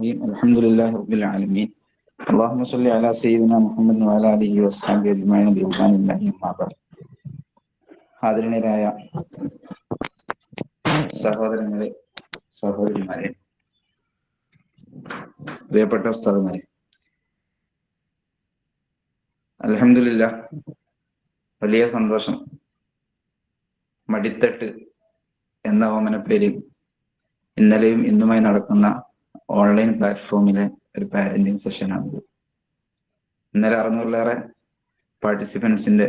الحمد لله رب العالمين. اللهم صل على سيدنا محمد وعلى آله وصحبه أجمعين برضوان الله أما بعد. ആദരണീയരായ സഹോദരങ്ങളെ, സഹോദരിമാരെ, പ്രിയപ്പെട്ട ഉസ്താദുമാരെ, അൽഹംദുലില്ലാഹ് വലിയ സന്തോഷം. മടിത്തട്ട് എന്ന ഓമനപ്പേരിൽ ഇന്നലെയും ഇന്നുമായി നടക്കുന്ന ഓൺലൈൻ പ്ലാറ്റ്ഫോമിലെ ഒരു പാരന്റിങ് സെഷനാണിത്. ഇന്നലെ 600-ലേറെ പാർട്ടിസിപ്പൻസിന്റെ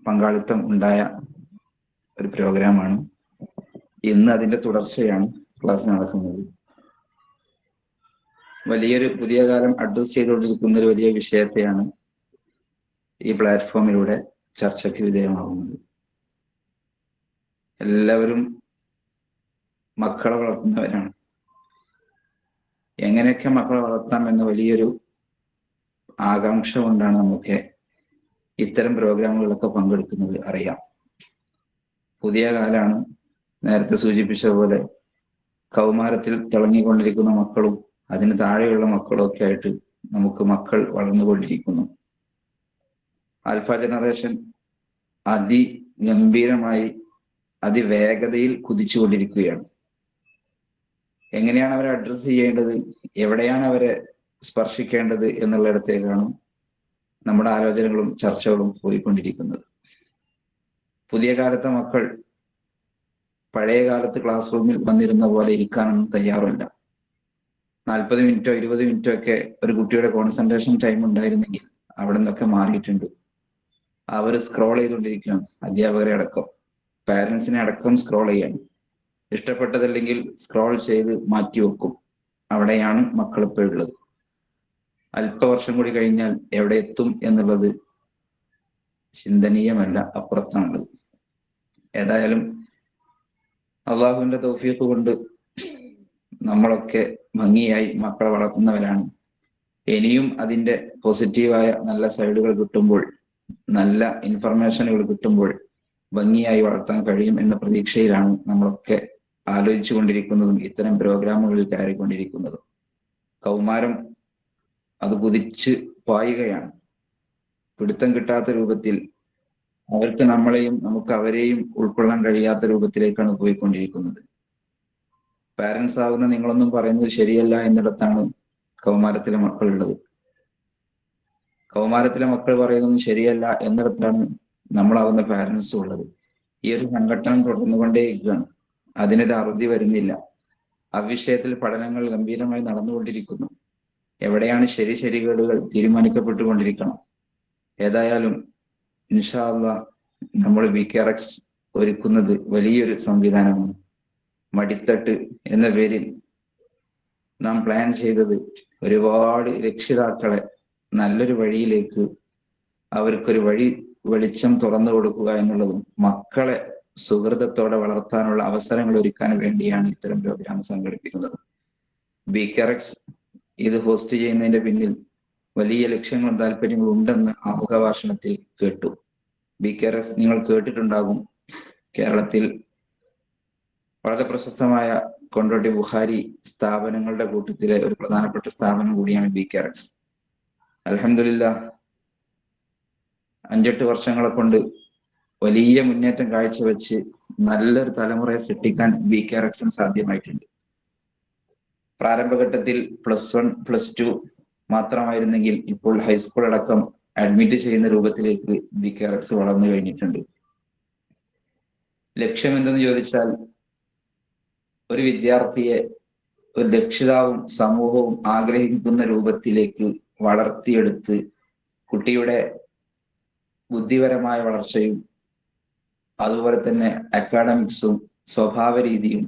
പങ്കാളിത്തം ഉണ്ടായ ഒരു പ്രോഗ്രാമാണ്. ഇന്ന് അതിന്റെ തുടർച്ചയാണ് ക്ലാസ് നടക്കുന്നത്. വലിയൊരു പുതിയ കാലം അഡ്രസ് ചെയ്തുകൊണ്ടിരിക്കുന്ന ഒരു വലിയ വിഷയത്തെയാണ് ഈ പ്ലാറ്റ്ഫോമിലൂടെ ചർച്ചയ്ക്ക് വിധേയമാകുന്നത്. എല്ലാവരും മക്കളെ വളർത്തുന്നവരാണ്. എങ്ങനെയൊക്കെ മക്കളെ വളർത്താം എന്ന വലിയൊരു ആകാംക്ഷ കൊണ്ടാണ് നമുക്ക് ഇത്തരം പ്രോഗ്രാമുകളൊക്കെ പങ്കെടുക്കുന്നത്. അറിയാം, പുതിയ കാലാണ്. നേരത്തെ സൂചിപ്പിച്ച പോലെ കൗമാരത്തിൽ തിളങ്ങിക്കൊണ്ടിരിക്കുന്ന മക്കളും അതിന് താഴെയുള്ള മക്കളും ഒക്കെ ആയിട്ട് നമുക്ക് മക്കൾ വളർന്നുകൊണ്ടിരിക്കുന്നു. Alpha generation അതിഗംഭീരമായി അതിവേഗതയിൽ കുതിച്ചുകൊണ്ടിരിക്കുകയാണ്. എങ്ങനെയാണ് അവരെ അഡ്രസ് ചെയ്യേണ്ടത്, എവിടെയാണ് അവരെ സ്പർശിക്കേണ്ടത് എന്നുള്ളിടത്തേക്കാണ് നമ്മുടെ ആലോചനകളും ചർച്ചകളും പോയിക്കൊണ്ടിരിക്കുന്നത്. പുതിയ കാലത്തെ മക്കൾ പഴയ കാലത്ത് ക്ലാസ് റൂമിൽ വന്നിരുന്ന പോലെ ഇരിക്കാനൊന്നും തയ്യാറല്ല. 40 മിനിറ്റോ 20 മിനിറ്റോ ഒക്കെ ഒരു കുട്ടിയുടെ കോൺസെൻട്രേഷൻ ടൈം ഉണ്ടായിരുന്നെങ്കിൽ അവിടെ നിന്നൊക്കെ മാറിയിട്ടുണ്ട്. അവർ സ്ക്രോൾ ചെയ്തുകൊണ്ടിരിക്കുകയാണ്. അധ്യാപകരെ അടക്കം പാരന്റ്സിനെ അടക്കം സ്ക്രോൾ ചെയ്യാണ്. ഇഷ്ടപ്പെട്ടതല്ലെങ്കിൽ സ്ക്രോൾ ചെയ്ത് മാറ്റിവെക്കും. അവിടെയാണ് മക്കൾ ഇപ്പോൾ ഉള്ളത്. അല്പവർഷം കൂടി കഴിഞ്ഞാൽ എവിടെ എത്തും എന്നുള്ളത് ചിന്തനീയമല്ല, അപ്പുറത്താണുള്ളത്. ഏതായാലും അള്ളാഹുവിന്റെ തൗഫീഖ് കൊണ്ട് നമ്മളൊക്കെ ഭംഗിയായി മക്കളെ വളർത്തുന്നവരാണ്. ഇനിയും അതിന്റെ പോസിറ്റീവായ നല്ല സൈഡുകൾ കിട്ടുമ്പോൾ, നല്ല ഇൻഫർമേഷനുകൾ കിട്ടുമ്പോൾ ഭംഗിയായി വളർത്താൻ കഴിയും എന്ന പ്രതീക്ഷയിലാണ് നമ്മളൊക്കെ ആലോചിച്ചു കൊണ്ടിരിക്കുന്നതും ഇത്തരം പ്രോഗ്രാമുകളിൽ കയറിക്കൊണ്ടിരിക്കുന്നതും. കൗമാരം അത് കുതിച്ച് പായുകയാണ്. പിടുത്തം കിട്ടാത്ത രൂപത്തിൽ, അവർക്ക് നമ്മളെയും നമുക്ക് അവരെയും ഉൾക്കൊള്ളാൻ കഴിയാത്ത രൂപത്തിലേക്കാണ് പോയിക്കൊണ്ടിരിക്കുന്നത്. പാരന്റ്സ് ആവുന്ന നിങ്ങളൊന്നും പറയുന്നത് ശരിയല്ല എന്നിടത്താണ് കൗമാരത്തിലെ മക്കളുള്ളത്. കൗമാരത്തിലെ മക്കൾ പറയുന്നതും ശരിയല്ല എന്നിടത്താണ് നമ്മളാവുന്ന പാരന്റ്സും ഉള്ളത്. ഈ ഒരു സംഘട്ടനം തുടർന്നുകൊണ്ടേയിരിക്കുകയാണ്. അതിനൊരു അറുതി വരുന്നില്ല. അവിഷയത്തിൽ പഠനങ്ങൾ ഗംഭീരമായി നടന്നുകൊണ്ടിരിക്കുന്നു. എവിടെയാണ് ശരികേടുകൾ തീരുമാനിക്കപ്പെട്ടുകൊണ്ടിരിക്കണം. ഏതായാലും ഇൻഷാ അല്ലാഹ് നമ്മൾ BKRX ഒരുക്കുന്നത് വലിയൊരു സംവിധാനമാണ്. മടിത്തട്ട് എന്ന പേരിൽ നാം പ്ലാൻ ചെയ്തത് ഒരുപാട് രക്ഷിതാക്കളെ നല്ലൊരു വഴിയിലേക്ക്, അവർക്കൊരു വെളിച്ചം തുറന്നു കൊടുക്കുക എന്നുള്ളതും മക്കളെ സുഹൃതത്തോടെ വളർത്താനുള്ള അവസരങ്ങൾ ഒരുക്കാൻ വേണ്ടിയാണ് ഇത്തരം പ്രോഗ്രാം സംഘടിപ്പിക്കുന്നത്. BKRX ഇത് ഹോസ്റ്റ് ചെയ്യുന്നതിന്റെ പിന്നിൽ വലിയ ലക്ഷ്യങ്ങളും താല്പര്യങ്ങളും ഉണ്ടെന്ന് ആമുഖ ഭാഷണത്തിൽ കേട്ടു. BKRX നിങ്ങൾ കേട്ടിട്ടുണ്ടാകും. കേരളത്തിൽ വളരെ പ്രശസ്തമായ കൊണ്ടോട്ടി ബുഖാരി സ്ഥാപനങ്ങളുടെ കൂട്ടത്തിലെ ഒരു പ്രധാനപ്പെട്ട സ്ഥാപനം കൂടിയാണ് BKRX. അൽഹംദുലില്ലാഹ് 5-8 വർഷങ്ങളെ കൊണ്ട് വലിയ മുന്നേറ്റം കാഴ്ചവെച്ച് നല്ലൊരു തലമുറയെ സൃഷ്ടിക്കാൻ BKRXന് സാധ്യമായിട്ടുണ്ട്. പ്രാരംഭഘട്ടത്തിൽ +1 +2 മാത്രമായിരുന്നെങ്കിൽ ഇപ്പോൾ ഹൈസ്കൂൾ അടക്കം അഡ്മിറ്റ് ചെയ്യുന്ന രൂപത്തിലേക്ക് BKRX വളർന്നു കഴിഞ്ഞിട്ടുണ്ട്. ലക്ഷ്യം എന്തെന്ന് ചോദിച്ചാൽ, ഒരു വിദ്യാർത്ഥിയെ ഒരു രക്ഷിതാവും സമൂഹവും ആഗ്രഹിക്കുന്ന രൂപത്തിലേക്ക് വളർത്തിയെടുത്ത് കുട്ടിയുടെ ബുദ്ധിപരമായ വളർച്ചയും അതുപോലെ തന്നെ അക്കാഡമിക്സും സ്വഭാവ രീതിയും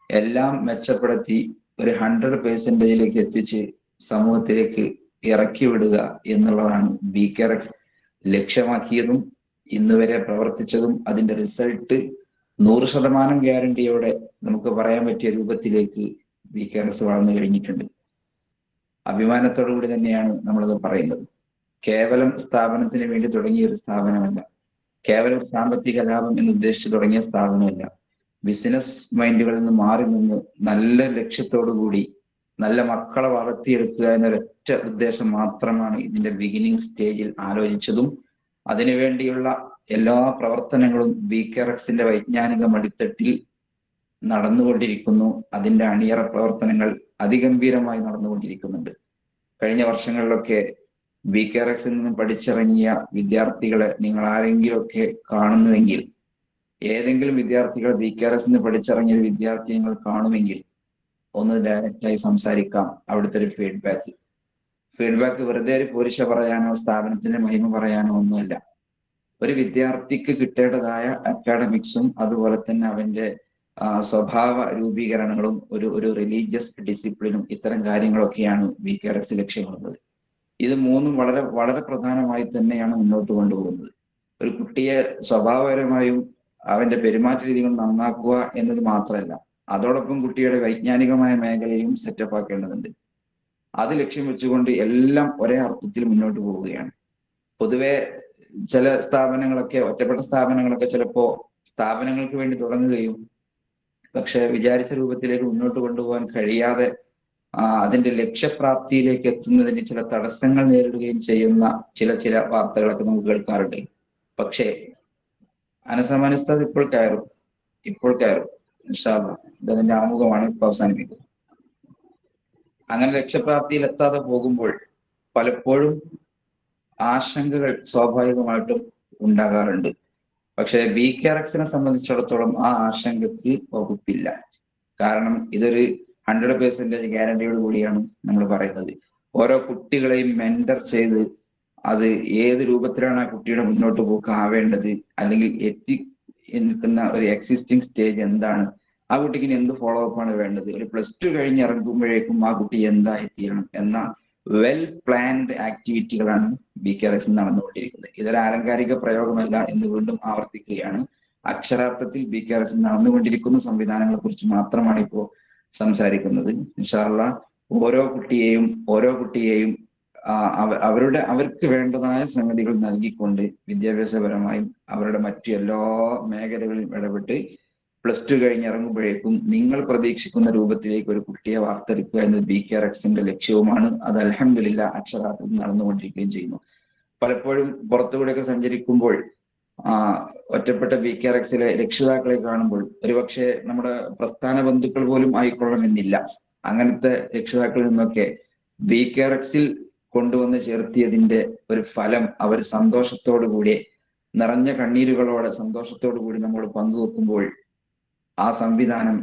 എല്ലാം മെച്ചപ്പെടുത്തി ഒരു 100% എത്തിച്ച് സമൂഹത്തിലേക്ക് ഇറക്കി വിടുക എന്നുള്ളതാണ് BKRX ലക്ഷ്യമാക്കിയതും ഇന്നുവരെ പ്രവർത്തിച്ചതും. അതിന്റെ റിസൾട്ട് 100% ഗ്യാരണ്ടിയോടെ നമുക്ക് പറയാൻ പറ്റിയ രൂപത്തിലേക്ക് BKRX വളർന്നു കഴിഞ്ഞിട്ടുണ്ട്. അഭിമാനത്തോടു കൂടി തന്നെയാണ് നമ്മളത് പറയുന്നത്. കേവലം സ്ഥാപനത്തിന് വേണ്ടി തുടങ്ങിയ ഒരു സ്ഥാപനമല്ല, കേവലം സാമ്പത്തിക ലാഭം എന്ന് ഉദ്ദേശിച്ച് തുടങ്ങിയ സ്ഥാപനമല്ല. ബിസിനസ് മൈൻഡുകളിൽ നിന്ന് മാറി നിന്ന് നല്ല ലക്ഷ്യത്തോടു കൂടി നല്ല മക്കളെ വളർത്തിയെടുക്കുക എന്നൊരൊറ്റ ഉദ്ദേശം മാത്രമാണ് ഇതിന്റെ ബിഗിനിങ് സ്റ്റേജിൽ ആലോചിച്ചതും അതിനുവേണ്ടിയുള്ള എല്ലാ പ്രവർത്തനങ്ങളും BKRXന്റെ വൈജ്ഞാനിക മടിത്തട്ടിൽ നടന്നുകൊണ്ടിരിക്കുന്നു. അതിന്റെ അണിയറ പ്രവർത്തനങ്ങൾ അതിഗംഭീരമായി നടന്നുകൊണ്ടിരിക്കുന്നുണ്ട്. കഴിഞ്ഞ വർഷങ്ങളിലൊക്കെ BKRXൽ നിന്നും പഠിച്ചിറങ്ങിയ വിദ്യാർത്ഥികളെ നിങ്ങൾ ആരെങ്കിലുമൊക്കെ കാണുന്നുവെങ്കിൽ, ഏതെങ്കിലും വിദ്യാർത്ഥികൾ BKRXൽ നിന്ന് പഠിച്ചിറങ്ങിയ ഒരു വിദ്യാർത്ഥി നിങ്ങൾ കാണുമെങ്കിൽ ഒന്ന് ഡയറക്റ്റായി സംസാരിക്കാം. അവിടുത്തെ ഒരു ഫീഡ്ബാക്ക് വെറുതെ ഒരു പോരിശ പറയാനോ സ്ഥാപനത്തിന്റെ മഹിമ പറയാനോ ഒന്നുമല്ല. ഒരു വിദ്യാർത്ഥിക്ക് കിട്ടേണ്ടതായ അക്കാഡമിക്സും അതുപോലെ തന്നെ അവന്റെ സ്വഭാവ രൂപീകരണങ്ങളും ഒരു റിലീജിയസ് ഡിസിപ്ലിനും ഇത്തരം കാര്യങ്ങളൊക്കെയാണ് BKRX ലക്ഷ്യമിടുന്നത്. ഇത് മൂന്നും വളരെ വളരെ പ്രധാനമായി തന്നെയാണ് മുന്നോട്ട് കൊണ്ടുപോകുന്നത്. ഒരു കുട്ടിയെ സ്വഭാവപരമായും അവന്റെ പെരുമാറ്റ രീതികൾ നന്നാക്കുക എന്നത് മാത്രമല്ല, അതോടൊപ്പം കുട്ടിയുടെ വൈജ്ഞാനികമായ മേഖലയും സെറ്റപ്പ് ആക്കേണ്ടതുണ്ട്. അത് ലക്ഷ്യം വെച്ചുകൊണ്ട് എല്ലാം ഒരേ അർത്ഥത്തിൽ മുന്നോട്ട് പോവുകയാണ്. പൊതുവെ ചില സ്ഥാപനങ്ങളൊക്കെ, ഒറ്റപ്പെട്ട സ്ഥാപനങ്ങളൊക്കെ ചിലപ്പോ സ്ഥാപനങ്ങൾക്ക് വേണ്ടി തുടങ്ങുകയും പക്ഷെ വിചാരിച്ച രൂപത്തിലേക്ക് മുന്നോട്ട് കൊണ്ടുപോകാൻ കഴിയാതെ അതിന്റെ ലക്ഷ്യപ്രാപ്തിയിലേക്ക് എത്തുന്നതിന് ചില തടസ്സങ്ങൾ നേരിടുകയും ചെയ്യുന്ന ചില വാർത്തകളൊക്കെ നമുക്ക് കേൾക്കാറുണ്ട്. പക്ഷേ അനസമാൻ ഉസ്താദ് ഇപ്പോൾ കയറും ഇൻഷാ അല്ലാഹ്. ഇതതിന്റെ ആമുഖമാണ്, ഇപ്പൊ അവസാനിപ്പിക്കുന്നത്. അങ്ങനെ ലക്ഷ്യപ്രാപ്തിയിൽ എത്താതെ പോകുമ്പോൾ പലപ്പോഴും ആശങ്കകൾ സ്വാഭാവികമായിട്ടും ഉണ്ടാകാറുണ്ട്. പക്ഷെ BKRXനെ സംബന്ധിച്ചിടത്തോളം ആ ആശങ്കക്ക് വകുപ്പില്ല. കാരണം ഇതൊരു 100% ഗ്യാരണ്ടിയോട് കൂടിയാണ് നമ്മൾ പറയുന്നത്. ഓരോ കുട്ടികളെയും മെന്റർ ചെയ്ത് അത് ഏത് രൂപത്തിലാണ് ആ കുട്ടിയുടെ മുന്നോട്ട് പോക്ക് ആവേണ്ടത്, അല്ലെങ്കിൽ എത്തി നിൽക്കുന്ന ഒരു എക്സിസ്റ്റിംഗ് സ്റ്റേജ് എന്താണ്, ആ കുട്ടിക്ക് എന്ത് ഫോളോ അപ്പ് ആണ് വേണ്ടത്, ഒരു +2 കഴിഞ്ഞ് ഇറങ്ങുമ്പോഴേക്കും ആ കുട്ടി എന്തായിത്തീരണം എന്ന വെൽ പ്ലാൻഡ് ആക്ടിവിറ്റികളാണ് BKRX നടന്നുകൊണ്ടിരിക്കുന്നത്. ഇതൊരു ആലങ്കാരിക പ്രയോഗമല്ല എന്ന് വീണ്ടും ആവർത്തിക്കുകയാണ്. അക്ഷരാർത്ഥത്തിൽ BKRX നടന്നുകൊണ്ടിരിക്കുന്ന സംവിധാനങ്ങളെ കുറിച്ച് മാത്രമാണ് ഇപ്പോൾ സംസാരിക്കുന്നത്. ഇൻഷാ അല്ലാഹ് ഓരോ കുട്ടിയെയും അവർക്ക് വേണ്ടതായ സംഗതികൾ നൽകിക്കൊണ്ട് വിദ്യാഭ്യാസപരമായും അവരുടെ മറ്റു എല്ലാ മേഖലകളിലും ഇടപെട്ട് +2 കഴിഞ്ഞ് ഇറങ്ങുമ്പോഴേക്കും നിങ്ങൾ പ്രതീക്ഷിക്കുന്ന രൂപത്തിലേക്ക് ഒരു കുട്ടിയെ വാർത്തെടുക്കുക എന്നത് BKRXന്റെ ലക്ഷ്യവുമാണ്. അത് അൽഹംദുലില്ലാഹ് അക്ഷരാർത്ഥത്തിൽ നടന്നുകൊണ്ടിരിക്കുകയും ചെയ്യുന്നു. പലപ്പോഴും പുറത്തുകൂടെയൊക്കെ സഞ്ചരിക്കുമ്പോൾ ഒറ്റപ്പെട്ട BKRXലെ രക്ഷിതാക്കളെ കാണുമ്പോൾ ഒരുപക്ഷെ നമ്മുടെ പ്രസ്ഥാന ബന്ധുക്കൾ പോലും ആയിക്കൊള്ളണമെന്നില്ല, അങ്ങനത്തെ രക്ഷിതാക്കളിൽ നിന്നൊക്കെ BKRXൽ കൊണ്ടുവന്ന് ചേർത്തിയതിന്റെ ഒരു ഫലം അവർ സന്തോഷത്തോടു കൂടി, നിറഞ്ഞ കണ്ണീരുകളോടെ സന്തോഷത്തോടു കൂടി നമ്മൾ പങ്കുവെക്കുമ്പോൾ ആ സംവിധാനം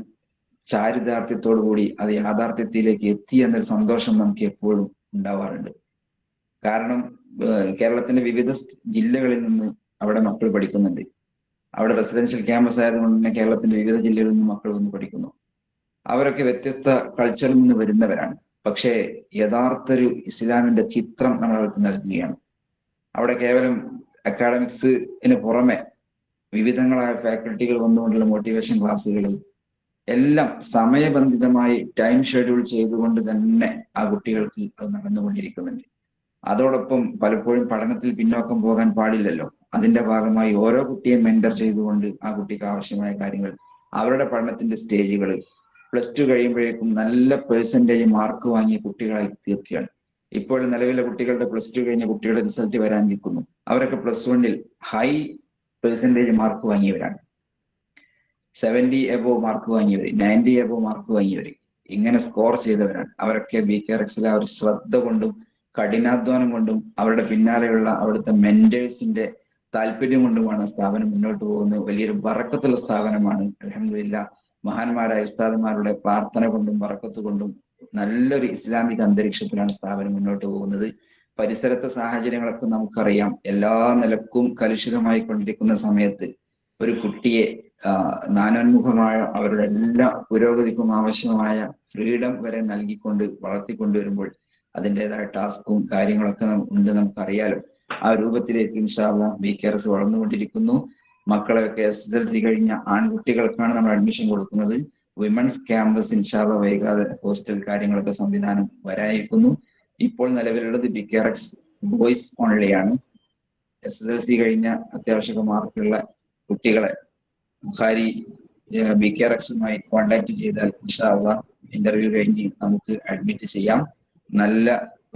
ചാരിതാർത്ഥ്യത്തോടു കൂടി അത് യാഥാർത്ഥ്യത്തിലേക്ക് എത്തി എന്നൊരു സന്തോഷം നമുക്ക് എപ്പോഴും ഉണ്ടാവാറുണ്ട്. കാരണം കേരളത്തിന്റെ വിവിധ ജില്ലകളിൽ നിന്ന് അവിടെ മക്കൾ പഠിക്കുന്നുണ്ട്. അവിടെ റെസിഡൻഷ്യൽ ക്യാമ്പസ് ആയതുകൊണ്ട് തന്നെ കേരളത്തിന്റെ വിവിധ ജില്ലകളിൽ നിന്ന് മക്കൾ വന്ന് പഠിക്കുന്നു. അവരൊക്കെ വ്യത്യസ്ത കൾച്ചറിൽ നിന്ന് വരുന്നവരാണ്. പക്ഷേ യഥാർത്ഥ ഒരു ഇസ്ലാമിന്റെ ചിത്രം നമ്മൾ അവർക്ക് നൽകുകയാണ്. അവിടെ കേവലം അക്കാഡമിക്സിന് പുറമെ വിവിധങ്ങളായ ഫാക്കൽറ്റികൾ വന്നുകൊണ്ടുള്ള മോട്ടിവേഷൻ ക്ലാസ്സുകൾ എല്ലാം സമയബന്ധിതമായി ടൈം ഷെഡ്യൂൾ ചെയ്തുകൊണ്ട് തന്നെ ആ കുട്ടികൾക്ക് അത് നടന്നുകൊണ്ടിരിക്കുന്നുണ്ട്. അതോടൊപ്പം പലപ്പോഴും പഠനത്തിൽ പിന്നോക്കം പോകാൻ പാടില്ലല്ലോ. അതിന്റെ ഭാഗമായി ഓരോ കുട്ടിയെ മെന്റർ ചെയ്തുകൊണ്ട് ആ കുട്ടിക്ക് ആവശ്യമായ കാര്യങ്ങൾ, അവരുടെ പഠനത്തിന്റെ സ്റ്റേജുകൾ +2 കഴിയുമ്പോഴേക്കും നല്ല പെർസെൻറ്റേജ് മാർക്ക് വാങ്ങിയ കുട്ടികളായി തീർക്കുകയാണ്. ഇപ്പോൾ നിലവിലെ കുട്ടികളുടെ +2 കഴിഞ്ഞ കുട്ടികളുടെ റിസൾട്ട് വരാൻ നിൽക്കുന്നു. അവരൊക്കെ +1 ഹൈ പെർസെൻറ്റേജ് മാർക്ക് വാങ്ങിയവരാണ്. 70 എബോവ് മാർക്ക് വാങ്ങിയവർ, 90 എബോവ് മാർക്ക് വാങ്ങിയവർ, ഇങ്ങനെ സ്കോർ ചെയ്തവരാണ്. അവരൊക്കെ BKRXലെ ഒരു ശ്രദ്ധ കൊണ്ടും കഠിനാധ്വാനം കൊണ്ടും അവരുടെ പിന്നാലെയുള്ള അവിടുത്തെ മെന്റേഴ്സിന്റെ താല്പര്യം കൊണ്ടുമാണ് സ്ഥാപനം മുന്നോട്ട് പോകുന്നത്. വലിയൊരു ബറക്കത്തുള്ള സ്ഥാപനമാണ്. അൽഹംദുലില്ലാഹ് മഹാന്മാരായ ഉസ്താദുമാരുടെ പ്രാർത്ഥന കൊണ്ടും ബറക്കത്ത് കൊണ്ടും നല്ലൊരു ഇസ്ലാമിക അന്തരീക്ഷത്തിലാണ് സ്ഥാപനം മുന്നോട്ട് പോകുന്നത്. പരിസരത്തെ സാഹചര്യങ്ങളൊക്കെ നമുക്കറിയാം. എല്ലാ നിലക്കും കലുഷിതമായി കൊണ്ടിരിക്കുന്ന സമയത്ത് ഒരു കുട്ടിയെ നാനോന്മുഖമായ അവരുടെ എല്ലാ പുരോഗതിക്കും ആവശ്യമായ ഫ്രീഡം വരെ നൽകിക്കൊണ്ട് വളർത്തിക്കൊണ്ടുവരുമ്പോൾ അതിൻ്റെതായ ടാസ്കും കാര്യങ്ങളൊക്കെ ഉണ്ട്, നമുക്കറിയാലോ. ആ രൂപത്തിലേക്ക് ഇൻഷാ അല്ലാഹ് BKRX വളർന്നുകൊണ്ടിരിക്കുന്നു. മക്കളെയൊക്കെ SSLC കഴിഞ്ഞ ആൺകുട്ടികൾക്കാണ് നമ്മൾ അഡ്മിഷൻ കൊടുക്കുന്നത്. വിമൻസ് ക്യാമ്പസ് ഇൻഷാ അല്ലാഹ് വൈകാതെ ഹോസ്റ്റൽ കാര്യങ്ങളൊക്കെ സംവിധാനം വരാനിരിക്കുന്നു. ഇപ്പോൾ നിലവിലുള്ളത് BKRX ബോയ്സ് ഓൺലി ആണ്. SSLC കഴിഞ്ഞ അത്യാവശ്യ മാർക്കുള്ള കുട്ടികളെ ബുഖാരി BKRXുമായി കോണ്ടാക്ട് ചെയ്താൽ ഇൻഷാ അല്ലാഹ് ഇന്റർവ്യൂ കഴിഞ്ഞ് നമുക്ക് അഡ്മിറ്റ് ചെയ്യാം. നല്ല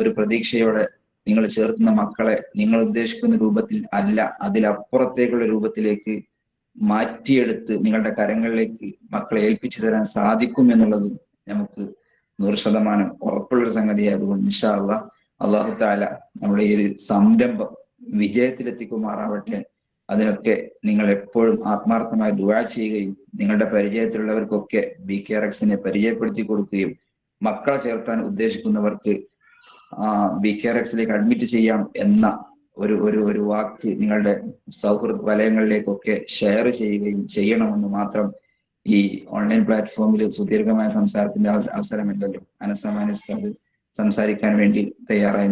ഒരു പ്രതീക്ഷയോടെ നിങ്ങൾ ചേർത്തുന്ന മക്കളെ നിങ്ങൾ ഉദ്ദേശിക്കുന്ന രൂപത്തിൽ അല്ല, അതിലപ്പുറത്തേക്കുള്ള രൂപത്തിലേക്ക് മാറ്റിയെടുത്ത് നിങ്ങളുടെ കരങ്ങളിലേക്ക് മക്കളെ ഏൽപ്പിച്ചു തരാൻ സാധിക്കും എന്നുള്ളത് നമുക്ക് 100% ഉറപ്പുള്ളൊരു സംഗതിയായതുകൊണ്ട് ഇൻഷാ അല്ലാഹ് അല്ലാഹു തആല നമ്മുടെ ഈ ഒരു സംരംഭം വിജയത്തിലെത്തിക്കുമാറാവട്ടെ. അതിനൊക്കെ നിങ്ങൾ എപ്പോഴും ആത്മാർത്ഥമായി ദുആ ചെയ്യുകയും നിങ്ങളുടെ പരിചയത്തിലുള്ളവർക്കൊക്കെ BKRXനെ പരിചയപ്പെടുത്തി കൊടുക്കുകയും മക്കളെ ചേർത്താൻ ഉദ്ദേശിക്കുന്നവർക്ക് BKRXലേക്ക് അഡ്മിറ്റ് ചെയ്യാം എന്ന ഒരു ഒരു ഒരു വാക്ക് നിങ്ങളുടെ സൗഹൃദ വലയങ്ങളിലേക്കൊക്കെ ഷെയർ ചെയ്യുകയും ചെയ്യണമെന്ന് മാത്രം ഈ ഓൺലൈൻ പ്ലാറ്റ്ഫോമിൽ സുദീർഘമായ സംസാരത്തിന്റെ അവസരമില്ലല്ലോ. അനസ് അമാനി ഉസ്താദ് സംസാരിക്കാൻ വേണ്ടി തയ്യാറായി.